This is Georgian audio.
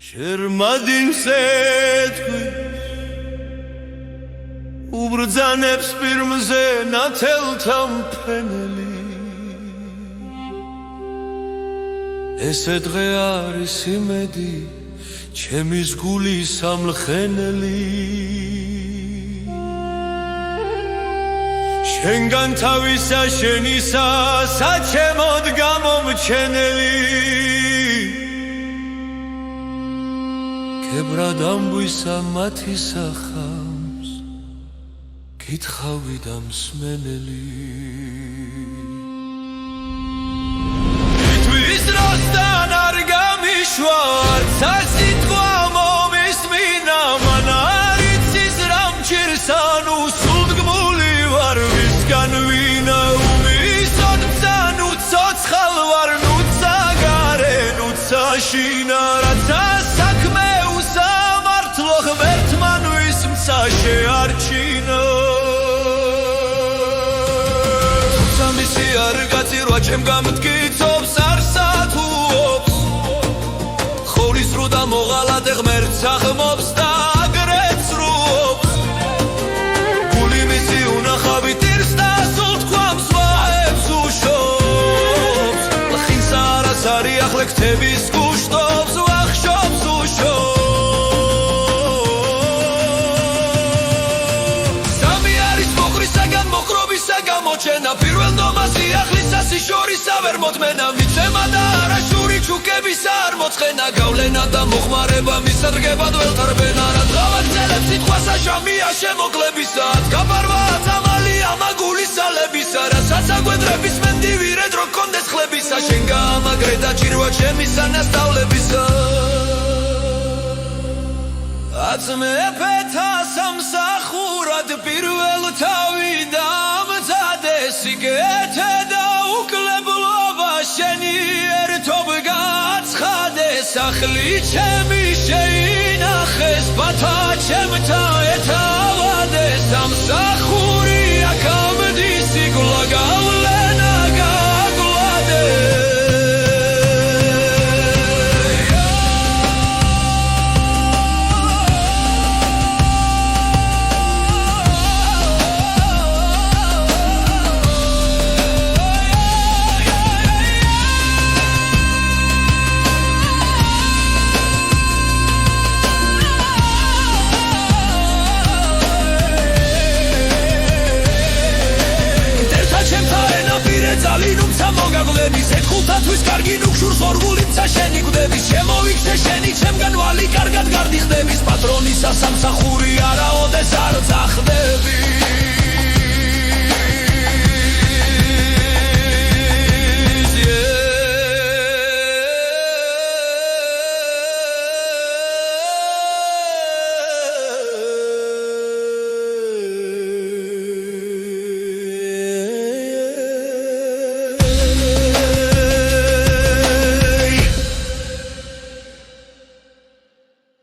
შერმადინსეთქვი უბრძანებს პირმზე ნათელთა მფენელი ესე დღე არის იმედი ჩემის გულის ამლხენელი შენგან თავისა შენისა საჩემოდ გამომჩენელი კებრად ამბვისა მათი სახამს კითხავი და მსმენელი თვის როსთან არ გამიშვა არც სიტყვა მომისმინა მან არ იცის რა მჭირს ანუ სულდგმული ვარ ვისგან ვინა უმისოდ მცანუ ცოცხალ ვარ ნუცა გარე ნუცა შინა რაცა საქმე უსამართლო ღმერთმან ვის მცა შეარჩინა თუმცა მისი არ გაწირვა ჩემ გამტკიცობს არსათუობს ხოლის რო და მოღალატე ღმერთს ახმობს და აგრეთ სრულობს გული მისი უნახავი ტირს და სულ თქვამს ვაებს უშობს ლხინს არას არი ახლე ქთების გუშტობს ვახშობს უშობს სამი არის მოყრისაგან მოყრობისაგან მოჩენა პირველ ნომაზი ახლისა სიშორისა ვერ მოთმენა მიცემა და არაშური ჩუკებისა არ მოწყენა გავლენა და მოხმარება მისადგებად ველთარბენა რა დღავად წელებს სიტყვასა ჟამია შემოკლებისა გაბარვა წამალია მაგულისალებისა რასაც აგვედრების მენდივი რედრო კონდეს ხლებისა შენ გაამაგრე და ჭირვა ჩემისა ნასწავლებისა აწმეფეთა სამსახურად პირველ თავი დამზადეს იგეთე და უკლებლობა შენი ერთობ გაცხადეს სახლი ჩემი შეინახეს ბათა ჩემთა ეთავადეს სამსახური აქამდის იგლა გავლენა გაგვადეს მოგაგვლების ეთქულთათვის კარგი ნუქშურს ორგულիմცა შენი გვდების შემოვიქცე შენი ჩემგან ვალი კარგად გარდი ხდების პატრონისა სამსახური არაოდეს არ წახდები